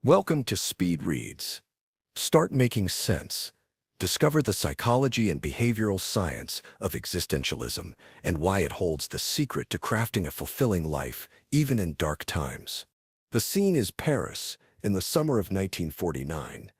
Welcome to Speed Reads. Start making sense. Discover the psychology and behavioral science of existentialism and why it holds the secret to crafting a fulfilling life, even in dark times. The scene is Paris, in the summer of 1949.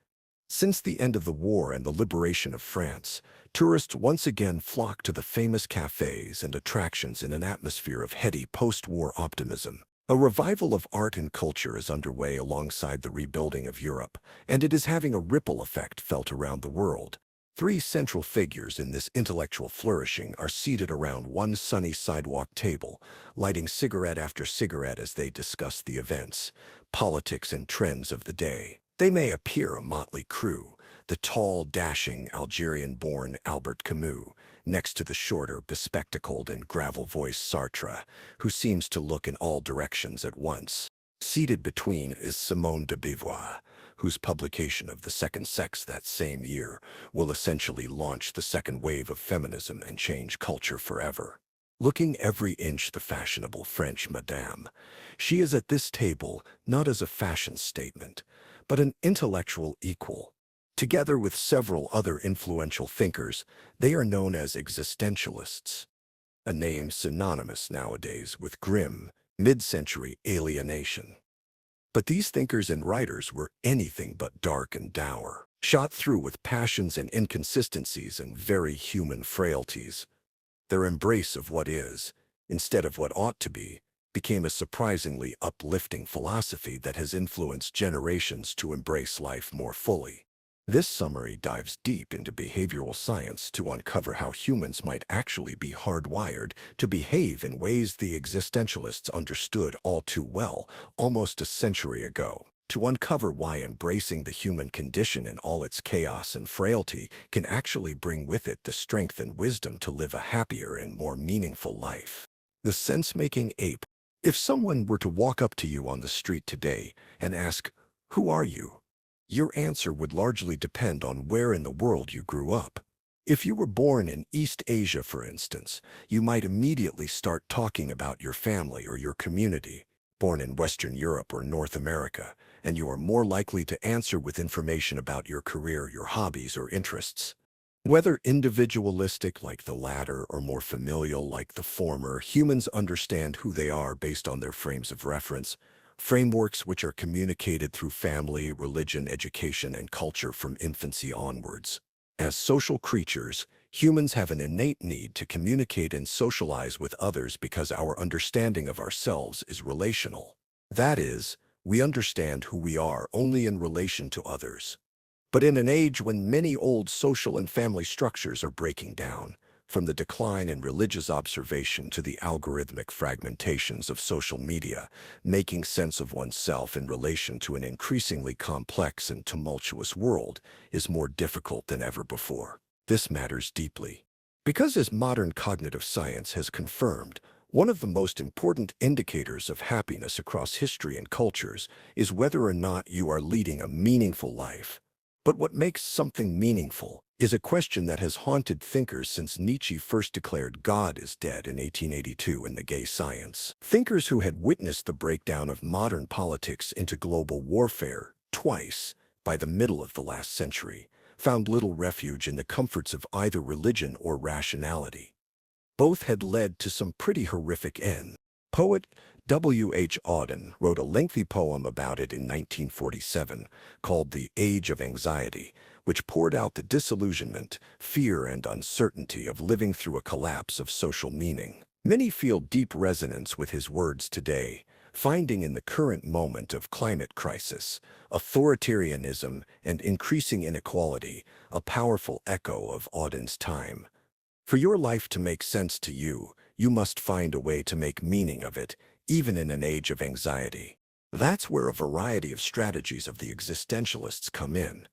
Since the end of the war and the liberation of France, tourists once again flock to the famous cafes and attractions in an atmosphere of heady post-war optimism. A revival of art and culture is underway alongside the rebuilding of Europe, and it is having a ripple effect felt around the world. Three central figures in this intellectual flourishing are seated around one sunny sidewalk table, lighting cigarette after cigarette as they discuss the events, politics, and trends of the day. They may appear a motley crew, the tall, dashing Algerian-born Albert Camus, next to the shorter, bespectacled and gravel-voiced Sartre, who seems to look in all directions at once. Seated between is Simone de Beauvoir, whose publication of The Second Sex that same year will essentially launch the second wave of feminism and change culture forever. Looking every inch the fashionable French madame, she is at this table not as a fashion statement, but an intellectual equal. Together with several other influential thinkers, they are known as existentialists, a name synonymous nowadays with grim, mid-century alienation. But these thinkers and writers were anything but dark and dour, shot through with passions and inconsistencies and very human frailties. Their embrace of what is, instead of what ought to be, became a surprisingly uplifting philosophy that has influenced generations to embrace life more fully. This summary dives deep into behavioral science to uncover how humans might actually be hardwired to behave in ways the existentialists understood all too well almost a century ago, to uncover why embracing the human condition in all its chaos and frailty can actually bring with it the strength and wisdom to live a happier and more meaningful life. The sense-making ape. If someone were to walk up to you on the street today and ask, "Who are you?" your answer would largely depend on where in the world you grew up. If you were born in East Asia, for instance, you might immediately start talking about your family or your community. Born in Western Europe or North America, and you are more likely to answer with information about your career, your hobbies, or interests. Whether individualistic like the latter or more familial like the former, humans understand who they are based on their frames of reference, frameworks which are communicated through family, religion, education, and culture from infancy onwards. As social creatures, humans have an innate need to communicate and socialize with others because our understanding of ourselves is relational. That is, we understand who we are only in relation to others. But in an age when many old social and family structures are breaking down, from the decline in religious observation to the algorithmic fragmentations of social media, making sense of oneself in relation to an increasingly complex and tumultuous world is more difficult than ever before. This matters deeply. Because as modern cognitive science has confirmed, one of the most important indicators of happiness across history and cultures is whether or not you are leading a meaningful life. But what makes something meaningful is a question that has haunted thinkers since Nietzsche first declared God is dead in 1882 in The Gay Science. Thinkers who had witnessed the breakdown of modern politics into global warfare twice by the middle of the last century found little refuge in the comforts of either religion or rationality. Both had led to some pretty horrific ends. Poet W. H. Auden wrote a lengthy poem about it in 1947 called The Age of Anxiety, which poured out the disillusionment, fear, and uncertainty of living through a collapse of social meaning. Many feel deep resonance with his words today, finding in the current moment of climate crisis, authoritarianism, and increasing inequality a powerful echo of Auden's time. For your life to make sense to you, you must find a way to make meaning of it, even in an age of anxiety. That's where a variety of strategies of the existentialists come in.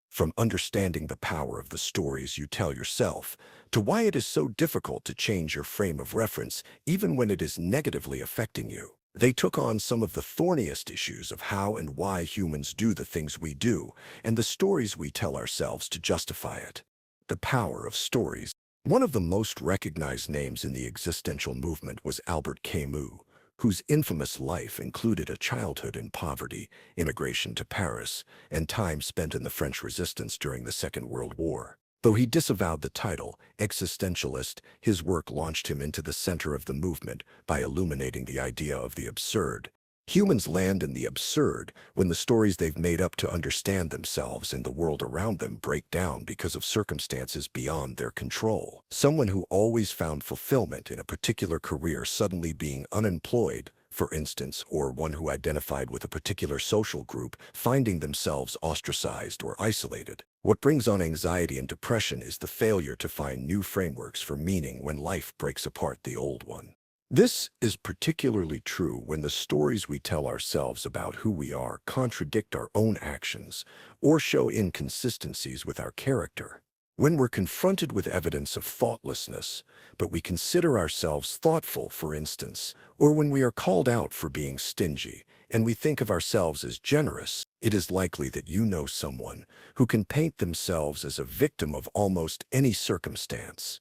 From understanding the power of the stories you tell yourself, to why it is so difficult to change your frame of reference even when it is negatively affecting you. They took on some of the thorniest issues of how and why humans do the things we do, and the stories we tell ourselves to justify it. The power of stories. One of the most recognized names in the existential movement was Albert Camus, whose infamous life included a childhood in poverty, immigration to Paris, and time spent in the French resistance during the Second World War. Though he disavowed the title, existentialist, his work launched him into the center of the movement by illuminating the idea of the absurd. Humans land in the absurd when the stories they've made up to understand themselves and the world around them break down because of circumstances beyond their control. Someone who always found fulfillment in a particular career suddenly being unemployed, for instance, or one who identified with a particular social group finding themselves ostracized or isolated. What brings on anxiety and depression is the failure to find new frameworks for meaning when life breaks apart the old one. This is particularly true when the stories we tell ourselves about who we are contradict our own actions or show inconsistencies with our character. When we're confronted with evidence of thoughtlessness, but we consider ourselves thoughtful, for instance, or when we are called out for being stingy and we think of ourselves as generous, it is likely that you know someone who can paint themselves as a victim of almost any circumstance.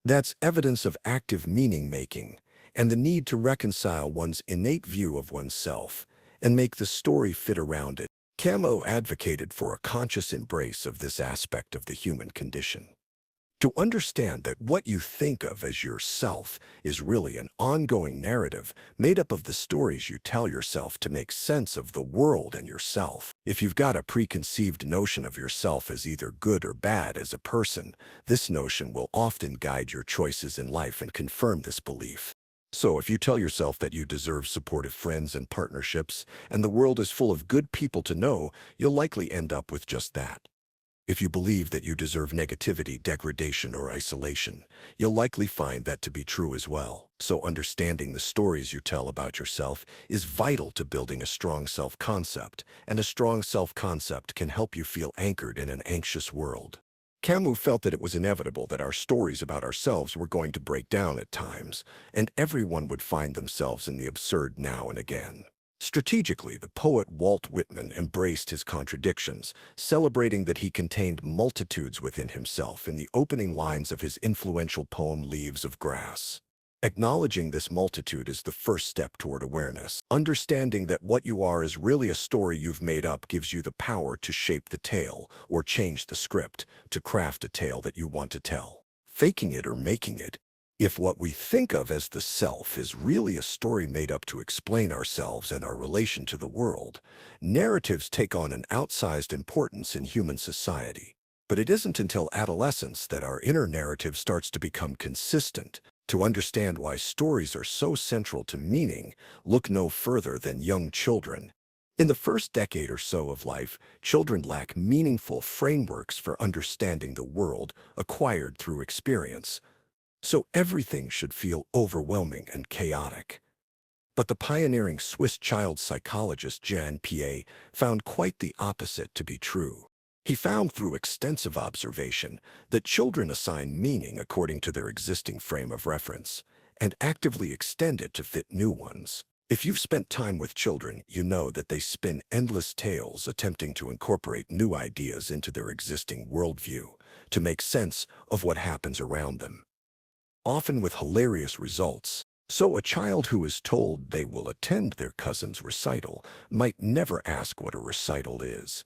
That's evidence of active meaning-making and the need to reconcile one's innate view of oneself and make the story fit around it. Camus advocated for a conscious embrace of this aspect of the human condition. To understand that what you think of as yourself is really an ongoing narrative made up of the stories you tell yourself to make sense of the world and yourself. If you've got a preconceived notion of yourself as either good or bad as a person, this notion will often guide your choices in life and confirm this belief. So if you tell yourself that you deserve supportive friends and partnerships, and the world is full of good people to know, you'll likely end up with just that. If you believe that you deserve negativity, degradation, or isolation, you'll likely find that to be true as well. So understanding the stories you tell about yourself is vital to building a strong self-concept, and a strong self-concept can help you feel anchored in an anxious world. Camus felt that it was inevitable that our stories about ourselves were going to break down at times, and everyone would find themselves in the absurd now and again. Strategically, the poet Walt Whitman embraced his contradictions, celebrating that he contained multitudes within himself in the opening lines of his influential poem Leaves of Grass. Acknowledging this multitude is the first step toward awareness. Understanding that what you are is really a story you've made up gives you the power to shape the tale or change the script to craft a tale that you want to tell. Faking it or making it. If what we think of as the self is really a story made up to explain ourselves and our relation to the world, narratives take on an outsized importance in human society. But it isn't until adolescence that our inner narrative starts to become consistent. To understand why stories are so central to meaning, look no further than young children. In the first decade or so of life, children lack meaningful frameworks for understanding the world acquired through experience. So everything should feel overwhelming and chaotic. But the pioneering Swiss child psychologist Jean Piaget found quite the opposite to be true. He found through extensive observation that children assign meaning according to their existing frame of reference and actively extend it to fit new ones. If you've spent time with children, you know that they spin endless tales attempting to incorporate new ideas into their existing worldview to make sense of what happens around them, often with hilarious results. So a child who is told they will attend their cousin's recital might never ask what a recital is.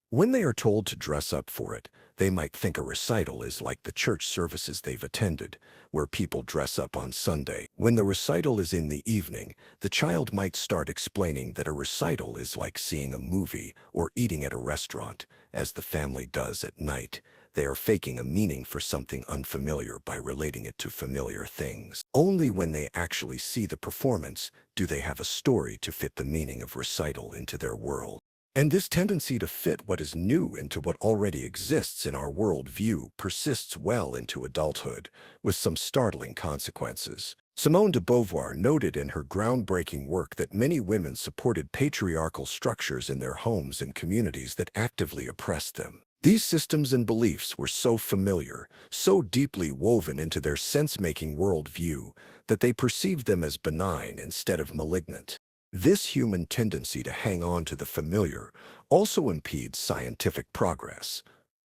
When they are told to dress up for it, they might think a recital is like the church services they've attended, where people dress up on Sunday. When the recital is in the evening, the child might start explaining that a recital is like seeing a movie or eating at a restaurant, as the family does at night. They are faking a meaning for something unfamiliar by relating it to familiar things. Only when they actually see the performance do they have a story to fit the meaning of recital into their world. And this tendency to fit what is new into what already exists in our worldview persists well into adulthood, with some startling consequences. Simone de Beauvoir noted in her groundbreaking work that many women supported patriarchal structures in their homes and communities that actively oppressed them. These systems and beliefs were so familiar, so deeply woven into their sense-making worldview, that they perceived them as benign instead of malignant. This human tendency to hang on to the familiar also impedes scientific progress.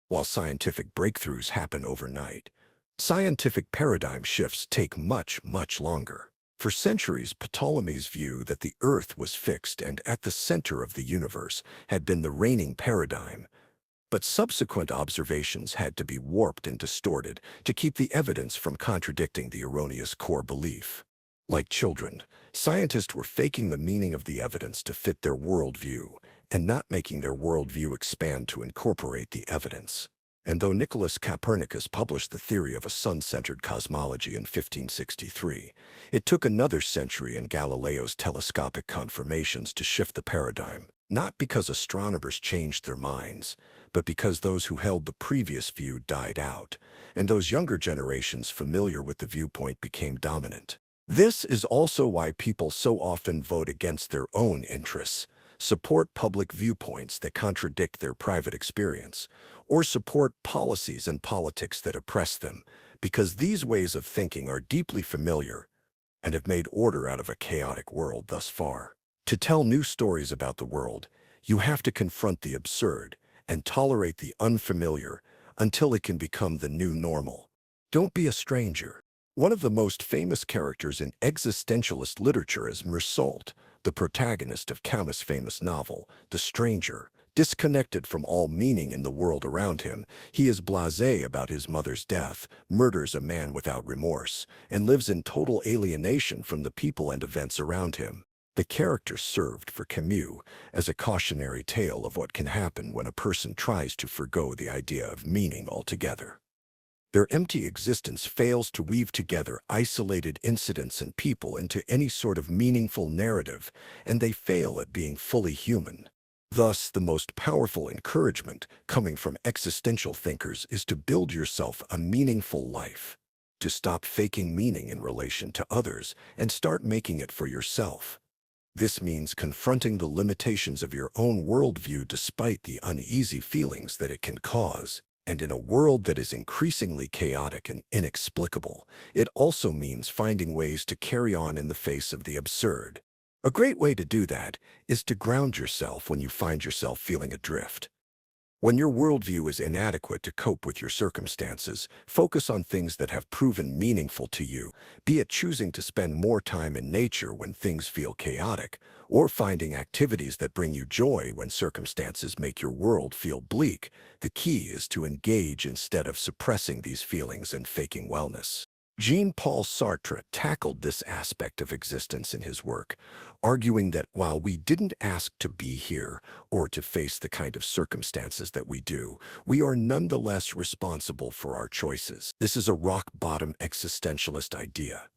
While scientific breakthroughs happen overnight, Scientific paradigm shifts take much, much longer. For centuries, Ptolemy's view that the Earth was fixed and at the center of the universe had been the reigning paradigm, but subsequent observations had to be warped and distorted to keep the evidence from contradicting the erroneous core belief. Like children, scientists were faking the meaning of the evidence to fit their worldview and not making their worldview expand to incorporate the evidence. And though Nicholas Copernicus published the theory of a sun-centered cosmology in 1563, it took another century and Galileo's telescopic confirmations to shift the paradigm, not because astronomers changed their minds, but because those who held the previous view died out, and those younger generations familiar with the viewpoint became dominant. This is also why people so often vote against their own interests, support public viewpoints that contradict their private experience, or support policies and politics that oppress them, because these ways of thinking are deeply familiar and have made order out of a chaotic world thus far. To tell new stories about the world, you have to confront the absurd and tolerate the unfamiliar until it can become the new normal. Don't be a stranger. One of the most famous characters in existentialist literature is Meursault, the protagonist of Camus' famous novel, The Stranger. Disconnected from all meaning in the world around him, he is blasé about his mother's death, murders a man without remorse, and lives in total alienation from the people and events around him. The character served for Camus as a cautionary tale of what can happen when a person tries to forgo the idea of meaning altogether. Their empty existence fails to weave together isolated incidents and people into any sort of meaningful narrative, and they fail at being fully human. Thus, the most powerful encouragement coming from existential thinkers is to build yourself a meaningful life, to stop faking meaning in relation to others and start making it for yourself. This means confronting the limitations of your own worldview despite the uneasy feelings that it can cause. And in a world that is increasingly chaotic and inexplicable, it also means finding ways to carry on in the face of the absurd. A great way to do that is to ground yourself when you find yourself feeling adrift. When your worldview is inadequate to cope with your circumstances, focus on things that have proven meaningful to you, be it choosing to spend more time in nature when things feel chaotic, or finding activities that bring you joy when circumstances make your world feel bleak. The key is to engage instead of suppressing these feelings and faking wellness. Jean-Paul Sartre tackled this aspect of existence in his work, arguing that while we didn't ask to be here or to face the kind of circumstances that we do, we are nonetheless responsible for our choices. This is a rock-bottom existentialist idea.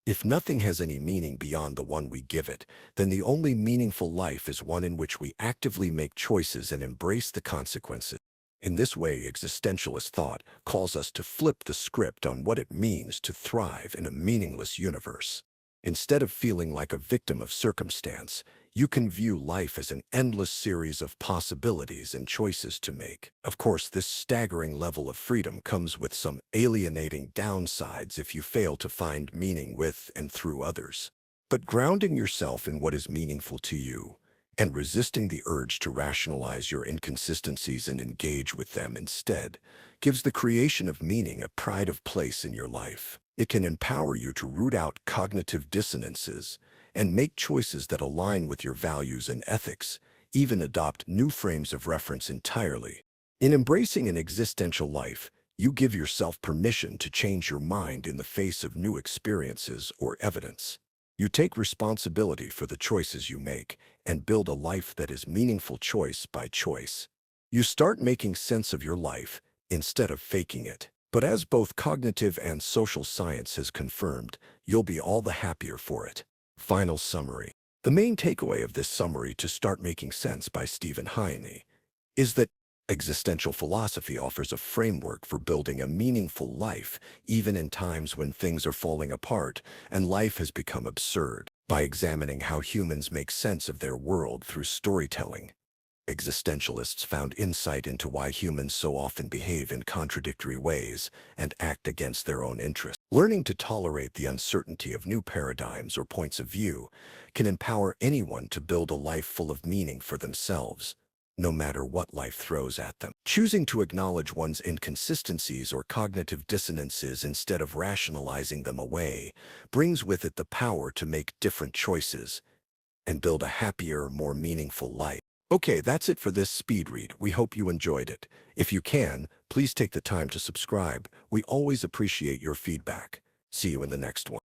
If nothing has any meaning beyond the one we give it, then the only meaningful life is one in which we actively make choices and embrace the consequences. In this way, existentialist thought calls us to flip the script on what it means to thrive in a meaningless universe. Instead of feeling like a victim of circumstance, you can view life as an endless series of possibilities and choices to make. Of course, this staggering level of freedom comes with some alienating downsides if you fail to find meaning with and through others. But grounding yourself in what is meaningful to you, and resisting the urge to rationalize your inconsistencies and engage with them instead, gives the creation of meaning a pride of place in your life. It can empower you to root out cognitive dissonances and make choices that align with your values and ethics, even adopt new frames of reference entirely. In embracing an existential life, you give yourself permission to change your mind in the face of new experiences or evidence. You take responsibility for the choices you make and build a life that is meaningful choice by choice. You start making sense of your life instead of faking it. But as both cognitive and social science has confirmed, you'll be all the happier for it. Final summary. The main takeaway of this summary to Start Making Sense by Stephen Heine is that existential philosophy offers a framework for building a meaningful life, even in times when things are falling apart and life has become absurd. By examining how humans make sense of their world through storytelling, existentialists found insight into why humans so often behave in contradictory ways and act against their own interests. Learning to tolerate the uncertainty of new paradigms or points of view can empower anyone to build a life full of meaning for themselves, no matter what life throws at them. Choosing to acknowledge one's inconsistencies or cognitive dissonances instead of rationalizing them away brings with it the power to make different choices and build a happier, more meaningful life. Okay, that's it for this speed read. We hope you enjoyed it. If you can, please take the time to subscribe. We always appreciate your feedback. See you in the next one.